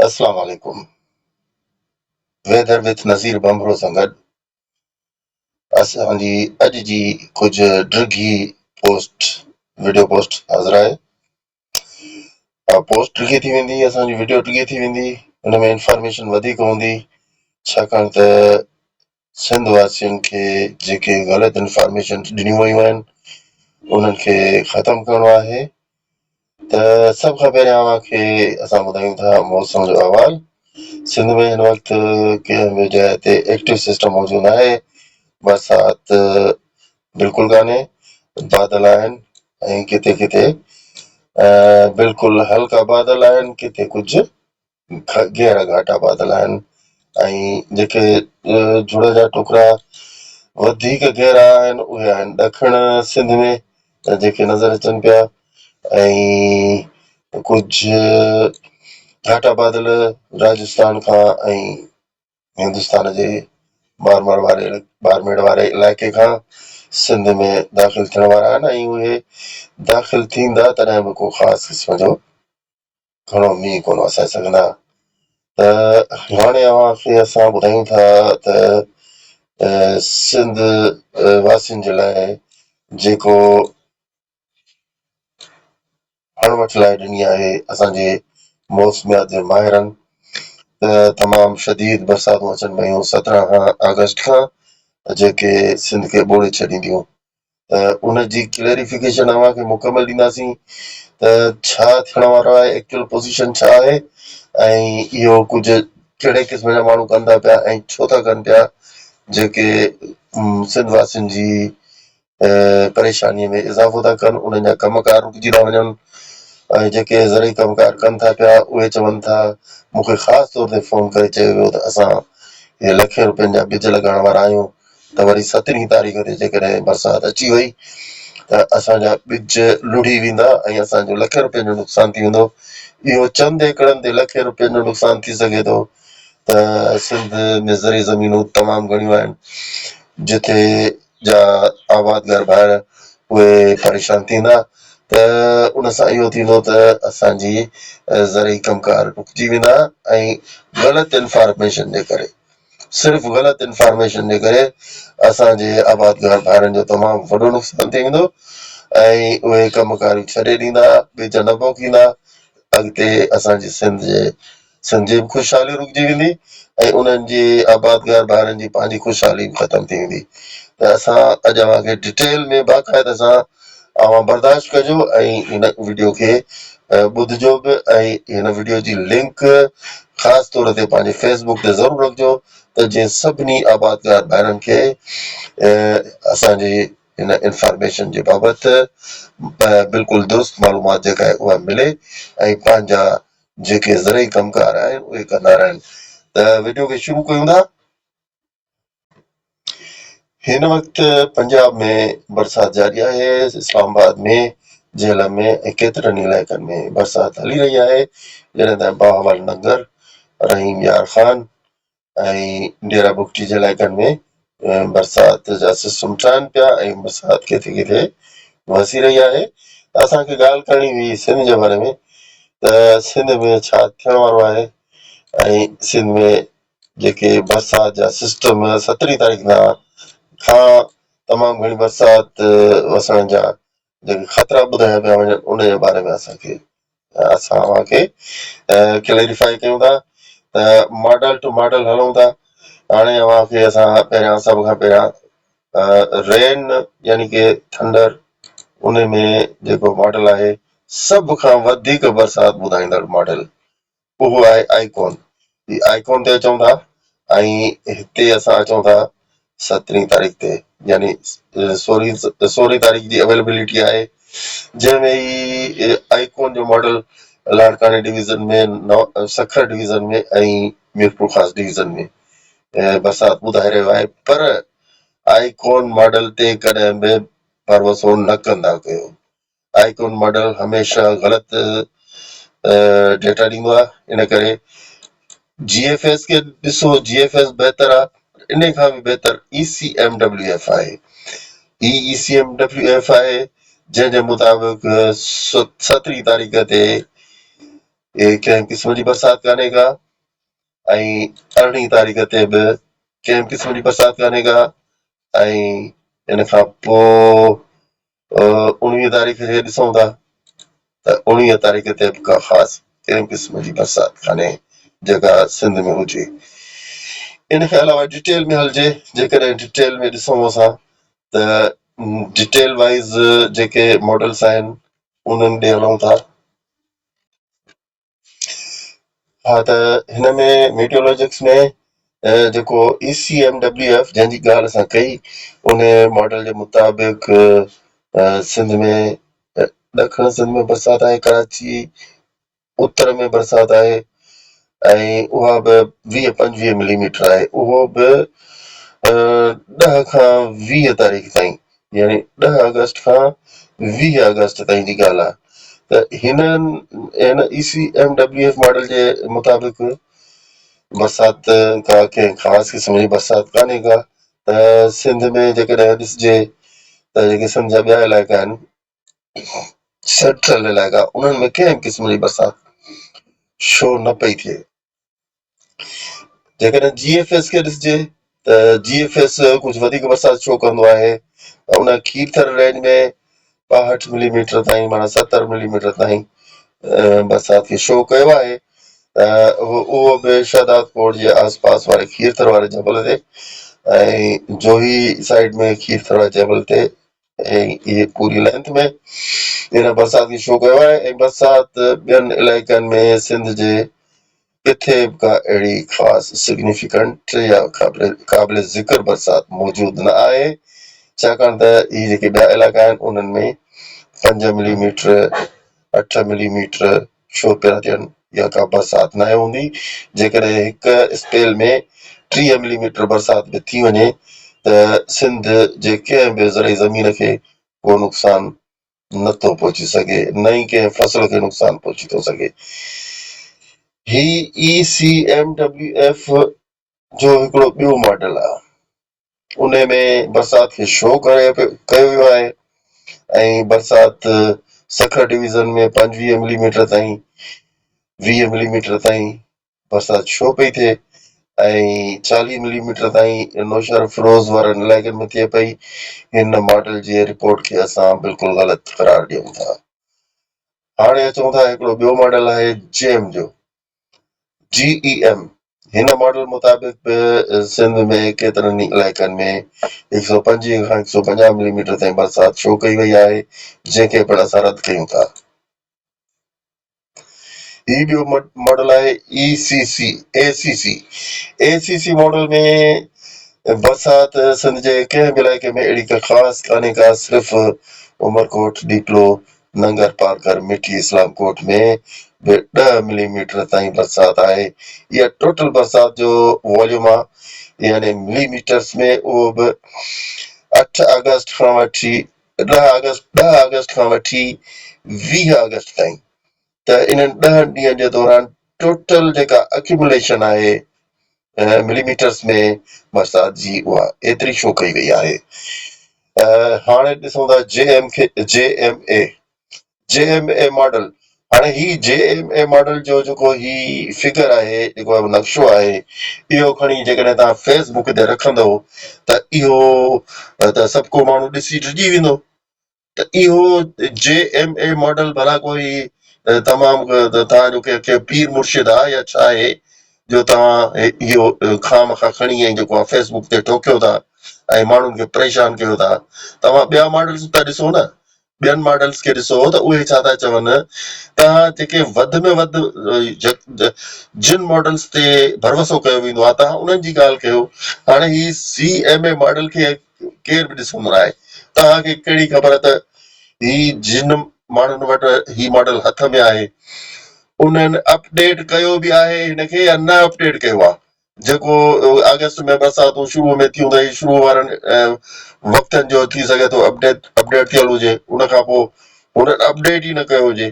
अस्सलाम वालेकुम। Weather with नज़ीर बंबरो सां गॾु असांजी अॼु जी कुझु ड्रिघी वीडियो पोस्ट हाज़िर आहे। पोस्ट ड्रिघी थी वेंदी, असांजी वीडियो ड्रिघी थी वेंदी, हुन में इंफॉर्मेशन वधीक हूंदी, छाकाणि त सिंध वासियुनि खे जेके ग़लति इंफॉर्मेशन ॾिनियूं वयूं आहिनि उन्हनि खे ख़तमु करणो आहे। त सभ खां पहिरियां अव्हांखे असां ॿुधायूं था मौसम जो अहवालु। सिंध में हिन वक़्तु कंहिं बि जाइ ते एक्टिव सिस्टम मौजूदु आहे, बरसाति बिल्कुलु कान्हे, बादल आहिनि ऐं किथे किथे बिल्कुलु हल्का बादल आहिनि, किथे कुझु गहरा घाटा बादल आहिनि ऐं जेके झुड़ जा टुकड़ा वधीक गहरा आहिनि उहे आहिनि ॾखिण सिंध में जेके नज़र अचनि पिया, ऐं कुझु घाटा बादल राजस्थान खां ऐं हिंदुस्तान जे बारमेड़ वारे इलाइक़े खां सिंध में दाख़िल थियण वारा आहिनि ऐं उहे दाख़िल थींदा तॾहिं बि को ख़ासि क़िस्म जो घणो मींहुं कोन वसाए सघंदा। त हाणे अव्हांखे असां ॿुधायूं था त सिंध वासियुनि जे लाइ जेको हणवट लाइ ॾिनी आहे असांजे मौसमियात जे माहिरनि, त तमामु शदीद बरसातूं अचनि पयूं 17 अगस्त खां, जेके सिंध खे ॿोड़े छॾींदियूं। त उनजी क्लैरिफिकेशन अव्हांखे मुकमल ॾींदासीं त छा थियण वारो आहे, एक्चुअल पोज़ीशन छा आहे ऐं इहो कुझु कहिड़े क़िस्म जा माण्हू कनि था पिया ऐं छो था कनि पिया, जेके सिंध वासियुनि जी परेशानीअ में इज़ाफ़ो था कनि, उन्हनि जा कमकार रुकिजी था वञनि ऐं जेके ज़रूरी कमकार कनि था पिया उहे चवनि था, मूंखे ख़ासि तौर ते फ़ोन करे चयो वियो त असां हे लखे रुपयनि जा ॿिज लॻाइण वारा आहियूं, त वरी 17 तारीख़ ते जेकॾहिं बरसाति अची वई त असांजा ॿिज लुढ़ी वेंदा ऐं असांजो लखे रुपयनि जो नुक़सानु थी वेंदो। इहो चंद एकड़नि ते लखे रुपयनि जो नुक़सानु थी सघे थो। त सिंध में ज़री ज़मीनूं तमामु घणियूं आहिनि, जिथे जा आबादगार भाइर उहे परेशान थींदा, त उन सां इहो थींदो त असांजी ज़रूरी कमकार रुकिजी वेंदा ऐं ग़लति इंफॉर्मेशन जे करे, सिर्फ़ु ग़लति इंफॉर्मेशन जे करे असांजे आबादगार भाइरनि जो तमामु वॾो नुक़सानु थी वेंदो ऐं उहे कमकार छॾे ॾींदा, ॿिज न पोखींदा। अॻिते असांजी सिंध जी बि ख़ुशहाली रुकिजी वेंदी ऐं उन्हनि जी आबादगार भाइरनि जी पंहिंजी ख़ुशहाली बि ख़तमु थी वेंदी। त असां अॼु अव्हांखे डिटेल में बाक़ाइदा सां अव्हां बर्दाश्त कजो ऐं हिन वीडियो खे ॿुधिजो बि ऐं हिन वीडियो जी लिंक ख़ासि तौर ते पंहिंजे फेसबुक ते ज़रूरु रखिजो त जीअं सभिनी आबादगार भाइरनि खे असांजी हिन इंफॉर्मेशन जे बाबति बिल्कुलु दुरुस्त मालूमात जेका आहे उहा मिले ऐं पंहिंजा जेके ज़रूरी कमकार आहिनि उहे कंदा रहनि। त वीडियो खे शुरू कयूं था। हिन वक़्तु पंजाब में बरसाति जारी आहे, इस्लामाबाद में, झेलम में ऐं केतिरनि इलाइक़नि में बरसाति हली रही आहे, जॾहिं त बाहवाल नगर, रहीम यार ख़ान ऐं डेरा बुगटी जे इलाइक़नि में बरसाति जा सिस्टम ठहनि पिया ऐं बरसाति किथे किथे वसी रही आहे। असांखे ॻाल्हि करणी हुई सिंध जे बारे में, त सिंध में छा थियण वारो आहे ऐं सिंध में जेके बरसाति जा सिस्टम 17 तारीख़ खां तमामु घणी बरसाति वसण जा जेके ख़तरा ॿुधाया पिया वञनि उन जे बारे में असां अव्हांखे क्लैरिफाई कयूं था। त मॉडल टू मॉडल हलूं था। हाणे अव्हांखे असां पहिरियां सभ खां पहिरियां रेन यानी की थंडर, उन में जेको मॉडल आहे सभ खां वधीक बरसाति ॿुधाईंदड़ मॉडल उहो आहे आइकॉन। आइकॉन ते अचूं था ऐं हिते असां अचूं था 17 तारीख़ ते, यानी 16 तारीख़ जी अवेलेबिलिटी आहे, जंहिंमें ई आइकॉन जो मॉडल लाड़काने डिवीज़न में, सखर डिवीज़न में ऐं मीरपुर ख़ास डिवीज़न में बरसाति ॿुधाए रहियो आहे। पर आइकॉन मॉडल ते कॾहिं बि भरोसो न कंदा कयो। आइकॉन मॉडल हमेशह ग़लति डेटा ॾींदो आहे, इन करे GFS खे ॾिसो, GFS बहितर आहे, इन खां बि बहितर ECMWF आहे। ECMWF आहे जंहिंजे मुताबिक़ 17 तारीख़ ते कंहिं क़िस्म जी बरसाति कान्हे का, ऐं 18 तारीख़ ते बि कंहिं क़िस्म जी बरसाति कान्हे का, ऐं इन खां पोइ 19 तारीख़ खे ॾिसूं था त 19 तारीख़ ते बि का ख़ासि कंहिं क़िस्म जी बरसाति कान्हे जेका सिंध में हुजे। इन खां अलावा डिटेल में हलिजे, जेकॾहिं डिटेल में ॾिसूं असां त डिटेल वाइज़ जेके मॉडल्स आहिनि उन्हनि ॾे हलूं था। हा, त हिन में मीटियोलॉजिक्स में जेको ECMWF जंहिंजी ॻाल्हि असां कई उन मॉडल जे मुताबिक़ सिंध में ॾखण सिंध में बरसाति आहे, कराची उत्तर में बरसाति आहे ऐं उहा बि 20-25 मिलीमीटर आहे, उहो बि 10 खां 20 तारीख़ ताईं, यानी 10 अगस्त खां 20 अगस्त ताईं जी ॻाल्हि आहे। त हिन ECMWF मॉडल जे मुताबिक़ बरसाति का कंहिं ख़ासि क़िस्म जी बरसाति कान्हे का। त सिंध में जेकॾहिं ॾिसिजे त जेके सिंध जा ॿिया इलाइक़ा आहिनि, सेंट्रल इलाइक़ा, उन्हनि में कंहिं क़िस्म जी बरसाति छो न पई थिए। जेकॾहिं GFS खे ॾिसिजे त GFS कुझु वधीक बरसाति छो कंदो आहे, उन खीरथर रेंज में 62 मिलीमीटर ताईं, माना 70 मिलीमीटर ताईं बरसाति खे शो कयो आहे। उहो बि शहदाद कोट जे आसपास वारे खीरथर वारे जबल ते ऐं जोही साइड में खीरथर वारे जबल ते, ऐं इहे पूरी लेंथ में इन बरसाति खे शो कयो आहे। ऐं बरसाति ॿियनि इलाइक़नि में सिंध जे किथे बि का अहिड़ी ख़ासि सिग्निफिकेंट या क़ाबिल ज़िक्र बरसाति मौजूदु न आहे, छाकाणि त इहे जेके ॿिया इलाइक़ा आहिनि उन्हनि में 5 मिलीमीटर 8 मिलीमीटर छो पिया थियनि या का बरसाति न हूंदी। जेकॾहिं हिकु स्पेल में 30 मिलीमीटर बरसाति बि थी वञे त सिंध जे कंहिं बि ज़रई ज़मीन खे को नुक़सान नथो पहुची सघे, न ई कंहिं फसल खे नुक़सान पहुची थो सघे। ही ECMWF जो हिकिड़ो ॿियो मॉडल आहे, उन में बरसाति खे शो कयो वियो आहे ऐं बरसाति सखर डिवीज़न में 25 मिलीमीटर ताईं 20 मिलीमीटर ताईं बरसाति छो पई थिए ऐं 40 मिलीमीटर ताईं नौशहर फिरोज़ वारनि इलाइक़नि में थिए पई। हिन मॉडल जी रिपोर्ट खे असां बिल्कुलु ग़लति क़रार ॾियूं था। हाणे अचूं था हिकिड़ो ॿियो मॉडल आहे JEM जो, GEM। हिन मॉडल मुताबिक़ बि सिंध में केतिरनि ई इलाइक़नि में 125 खां 150 मिलीमीटर ताईं बरसाति शो कई वई आहे, जंहिंखे पिणु असां रद्द कयूं था। ही ॿियो मॉडल आहे ACC मॉडल में बरसाति सिंध जे कंहिं बि इलाइक़े में अहिड़ी का ख़ासि कान्हे का, सिर्फ़ उमरकोट, डीपलो, नंगर पार्कर, मिठी, इस्लाम कोट में बि 10 मिलीमीटर ताईं बरसाति आहे। इहा टोटल बरसाति जो वॉल्यूम आहे, यानी मिलीमीटर्स में उहो बि 8 अगस्त खां वठी 10 अगस्त खां वठी 20 अगस्त ताईं। त इन्हनि 10 ॾींहंनि जे दौरान टोटल जेका एक्यूमुलेशन आहे मिलीमीटर्स में बरसाति जी, उहा एतिरी शो कई वई आहे। हाणे ॾिसूं था JMA मॉडल। हाणे ही JMA मॉडल जो जेको ही फिगर आहे, जेको नक्शो आहे, इहो खणी जेकॾहिं तव्हां फेसबुक ते रखंदव त इहो त सभु को माण्हू ॾिसी डिॼी वेंदो त इहो JMA मॉडल भला कोई तमामु तव्हांजो के पीर मुर्शिद आहे या छा आहे जो तव्हां इहो खामखा खणी ऐं जेको आहे फेसबुक ते टोकियो था ऐं माण्हुनि खे परेशान कयो था। तव्हां ॿिया मॉडल्स था ॾिसो न, ॿियनि मॉडल्स खे ॾिसो त उहे छा था चवनि, तव्हां जेके वधि में वधि जिन मॉडल्स ते भरोसो कयो वेंदो आहे तव्हां उन्हनि जी ॻाल्हि कयो। हाणे ही CMA मॉडल खे केर बि ॾिसंदो न आहे। तव्हांखे कहिड़ी ख़बर त ही जिन माण्हुनि वटि ही मॉडल हथ में आहे उन्हनि अपडेट कयो बि आहे हिनखे या न अपडेट कयो आहे। जेको अगस्त में बरसातूं शुरू में थियूं त शुरू वारनि वक़्तनि जो थी सघे थो अपडेट थियल हुजे, उन खां पोइ हुननि अपडेट ई न कयो हुजे,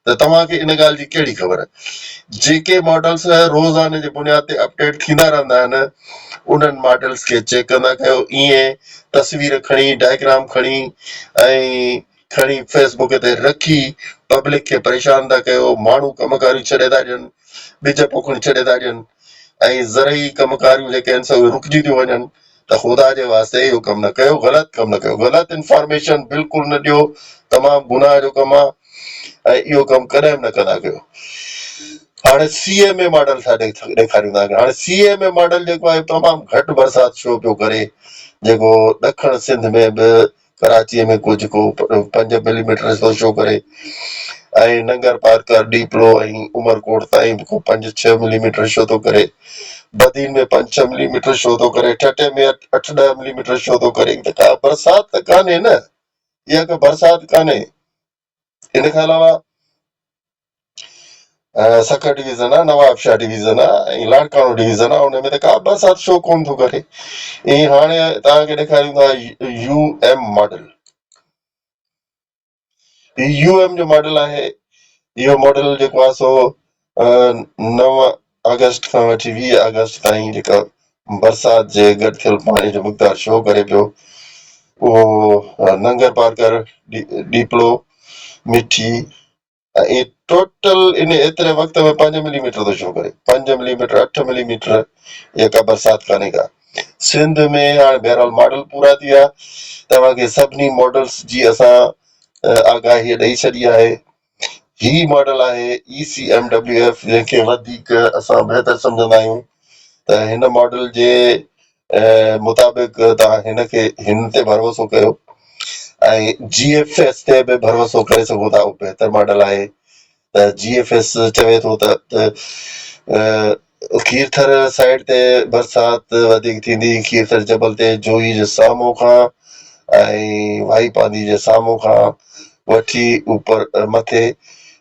त तव्हांखे इन ॻाल्हि जी कहिड़ी ख़बर। जेके मॉडल्स रोज़ाने जे बुनियाद ते अपडेट थींदा रहंदा आहिनि उन्हनि मॉडल्स खे चेक कंदा कयो। ईअं तस्वीर खणी, डायग्राम खणी ऐं खणी फेसबुक ते रखी पब्लिक खे परेशान था कयो, माण्हू कमकारियूं छॾे था ॾियनि, ॿिज पोखण छॾे था ॾियनि ऐं ज़रई कमकारियूं जेके आहिनि सभु रुकिजी थियूं वञनि। त ख़ुदा जे वास्ते इहो कमु न कयो, ग़लति कमु न कयो, ग़लति इंफॉर्मेशन बिल्कुलु न ॾियो, तमामु गुनाह जो कमु आहे ऐं इहो कमु कॾहिं बि न कंदा कयो। हाणे CMA मॉडल छा ॾेखारियूं था। हाणे CMA मॉडल जेको आहे तमामु घटि बरसाति छो पियो करे, जेको ॾखण सिंध में बि कराचीअ में को जेको 5 मिलीमीटर छो करे ऐं नंगर पार्कर डीपलो ऐं उमरकोट ताईं 5-6 मिलीमीटर छो थो करे, बदीन में 5-6 मिलीमीटर छो थो करे, ठटे में 8-10 मिलीमीटर छो थो करे। त का बरसाति त कान्हे न, इहा का बरसाति कान्हे। इन खां अलावा सखर डिवीज़न आहे, नवाबशाह डिवीज़न आहे ऐं लाड़काणो डिवीज़न आहे, उन में त का बरसाति छो कोन थो करे। ऐं हाणे तव्हांखे ॾेखारियूं था UM मॉडल। UM जो मॉडल आहे, इहो मॉडल जेको आहे सो 9 अगस्त खां वठी 20 अगस्त ताईं जेका बरसाति जे गॾु थियल पाणी जो मक़दार शो करे पियो, उहो नंगर पार्कर डीपलो मिठी ऐं टोटल इन एतिरे वक़्त में 5 मिलीमीटर थो शो करे, 5 मिलीमीटर 8 मिलीमीटर, इहा का बरसाति कान्हे का। सिंध में हाणे बहरहाल मॉडल पूरा थी विया, तव्हांखे सभिनी मॉडल्स जी असां आगाही ॾेई छॾी आहे। ही मॉडल आहे ECMWF, जंहिंखे वधीक असां बहितर सम्झंदा आहियूं। त हिन मॉडल जे मुताबिक़ तव्हां हिन ते भरोसो कयो ऐं GFS ते बि भरोसो करे सघो था, उहो बहितर मॉडल आहे। त GFS चवे थो त खीरथर साइड ते बरसाति वधीक थींदी, खीरथर जबल ते जोई जे साम्हूं खां ऐं वाई पांदी जे साम्हूं खां वठी ऊपर मथे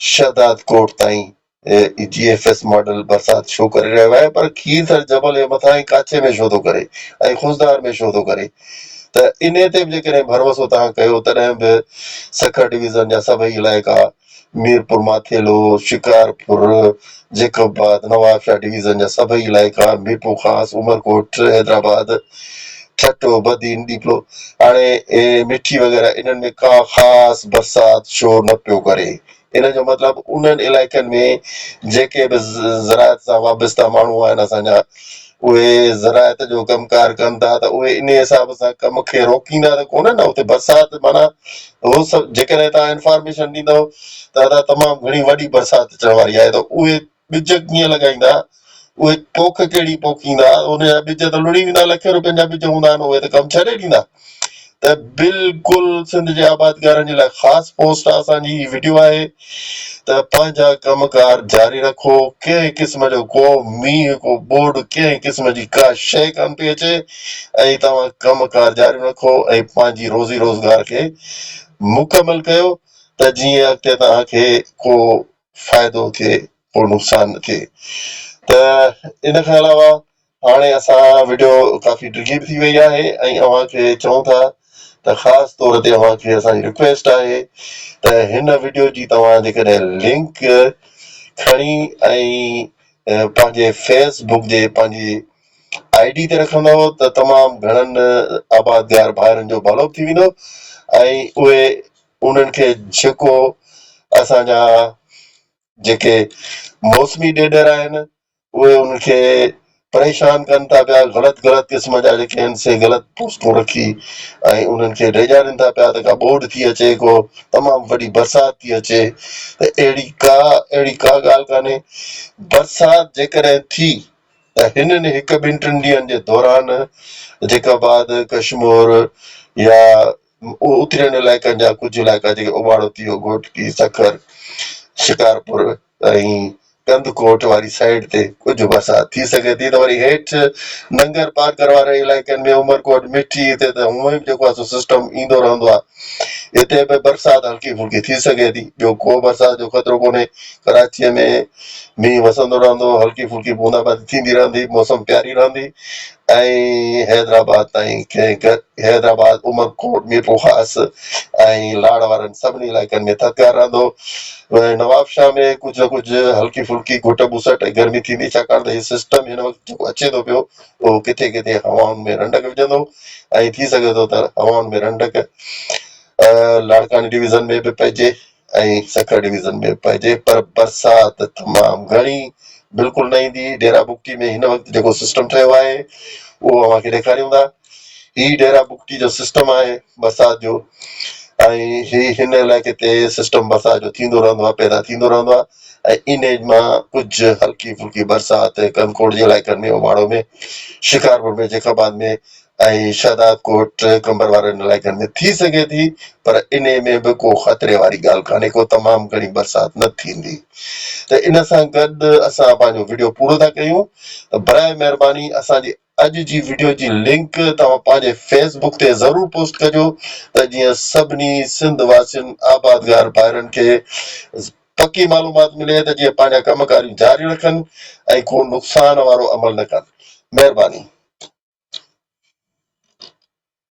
शहदाद कोट ताईं GFS मॉडल बरसाति छो करे रहियो आहे, पर खीरथर जबल जे मथां ई काछे में छो थो करे ऐं खुशदार में छो थो करे। त इन ते बि जेकॾहिं भरोसो तव्हां कयो, तॾहिं बि सखर डिवीज़न जा सभई इलाइक़ा, मीरपुर माथेलो, शिकारपुर, जेकबाद, नवाबशाह डिवीज़न जा सभई इलाइक़ा, मीरपुर ख़ासि, उमरकोट, हैदराबाद, ठटो, बदीन, डीपलो, हाणे मिठी वग़ैरह, इन्हनि में का ख़ासि बरसाति छो न पियो करे। इन जो मतिलबु उन्हनि इलाइक़नि में जेके बि ज़रायत सां वाबस्ता माण्हू आहिनि असांजा, उहे ज़रायत जो कमकार कनि था, त उहे इन हिसाब सां कम खे रोकींदा त कोन न। उते बरसाति माना उहो सभु जेकॾहिं तव्हां इंफॉर्मेशन ॾींदव त तमामु घणी वॾी बरसाति अचण वारी आहे, त उहे ॿिज कीअं लॻाईंदा, उहे पोख कहिड़ी पोखींदा, उनजा ॿिज त लुड़ी वेंदा, लखे रुपयनि जा ॿिज हूंदा आहिनि, उहे त कमु छॾे ॾींदा। त बिल्कुलु सिंध जे आबादकारनि जे लाइ ख़ासि पोस्ट आहे असांजी, वीडियो आहे। त पंहिंजा कमकार जारी रखो, कंहिं क़िस्म जो को मींहुं को बोर्ड कंहिं क़िस्म जी का शइ कान पई अचे ऐं तव्हां कमकार जारी रखो ऐं पंहिंजी रोज़ी रोज़गार खे मुकमल कयो, त जीअं अॻिते तव्हांखे को फ़ाइदो थिए, को नुक़सान न थिए। त इन खां अलावा हाणे असां वीडियो काफ़ी डिघी थी वई आहे ऐं अव्हांखे चऊं था त ख़ासि तौर ते अव्हांखे असांजी रिक्वेस्ट आहे त हिन वीडियो जी तव्हां जेकॾहिं लिंक खणी ऐं पंहिंजे फेसबुक जे पंहिंजी ID ते रखंदव त तमामु घणनि आबादगार भाइरनि जो भलो थी वेंदो ऐं उहे उन्हनि खे जेको असांजा जेके मौसमी ॾेडर आहिनि उहे उनखे परेशान कनि था पिया, ग़लति क़िस्म जा जेके आहिनि से ग़लति पोस्टूं रखी ऐं उन्हनि खे ॾेजारीनि था पिया त का ॿोॾि थी अचे, को तमामु वॾी बरसाति थी अचे। त अहिड़ी का ॻाल्हि कान्हे। बरसाति जेकॾहिं थी त हिननि 1-2 ॾींहंनि जे दौरान जेकाबाद, कश्मीर या उतरियण इलाइक़नि जा कुझु इलाइक़ा जेके उबाड़ो थी वियो, घोटकी, सखर, शिकारपुर ऐं कंदकोट वारी साइड ते कुझु बरसाति थी सघे थी। त वरी हेठि नंगर पार्कर वारे इलाइक़नि में उमरकोट, मिठी, हिते त हूअं ई जेको आहे सिस्टम ईंदो रहंदो आहे, हिते बि बरसाति हल्की फुल्की थी सघे थी। ॿियो को बरसाति जो ख़तरो कोन्हे। कराचीअ में मींहुं वसंदो रहंदो, हल्की फुल्की बूंदाबांदी थींदी रहंदी, मौसम प्यारी रहंदी ऐं हैदराबाद ताईं हैदराबाद, उमरकोट, मीरपुर ख़ासि ऐं लाड़ वारनि सभिनी इलाइक़नि में थधिकार रहंदो। नवाबशाह में कुझु न कुझु हल्की फुल्की घुट बुसट ऐं गर्मी थींदी, छाकाणि त हीउ सिस्टम हिन वक़्तु जेको अचे थो पियो उहो किथे किथे हवाउनि में रंडक विझंदो ऐं थी सघे थो त हवाउनि में रंडक लाड़कानी डिवीज़न में बि पइजे ऐं सखर डिवीज़न में बि पइजे, पर बरसाति तमामु घणी बिल्कुलु न ईंदी। डेरा बुगटी में हिन वक़्तु जेको सिस्टम ठहियो आहे उहो अव्हांखे ॾेखारियूं था। ही डेरा बुगटी जो सिस्टम आहे बरसाति जो, ऐं हिन इलाइक़े ते सिस्टम बरसाति जो थींदो रहंदो आहे, पैदा थींदो रहंदो आहे। ऐं इन मां कुझु हल्की फुल्की बरसाति कनकोट जे इलाइक़नि में, उमाड़ो में, शिकारपुर में, जेखाबाद में ऐं शादाब कोट कंबर वारनि इलाइक़नि में थी सघे थी, पर इन में बि को ख़तरे वारी ॻाल्हि कान्हे, को तमामु घणी बरसाति न थींदी। त इन सां गॾु असां पंहिंजो वीडियो पूरो था कयूं। त बराए महिरबानी असांजी अॼु जी वीडियो जी लिंक तव्हां पंहिंजे फेसबुक ते ज़रूरु पोस्ट कजो, त जीअं सभिनी सिंध वासियुनि आबादगार भाइरनि खे पकी मालूमात मिले, त जीअं पंहिंजा कमकारियूं जारी रखनि ऐं को नुक़सान वारो अमल न कनि। महिरबानी।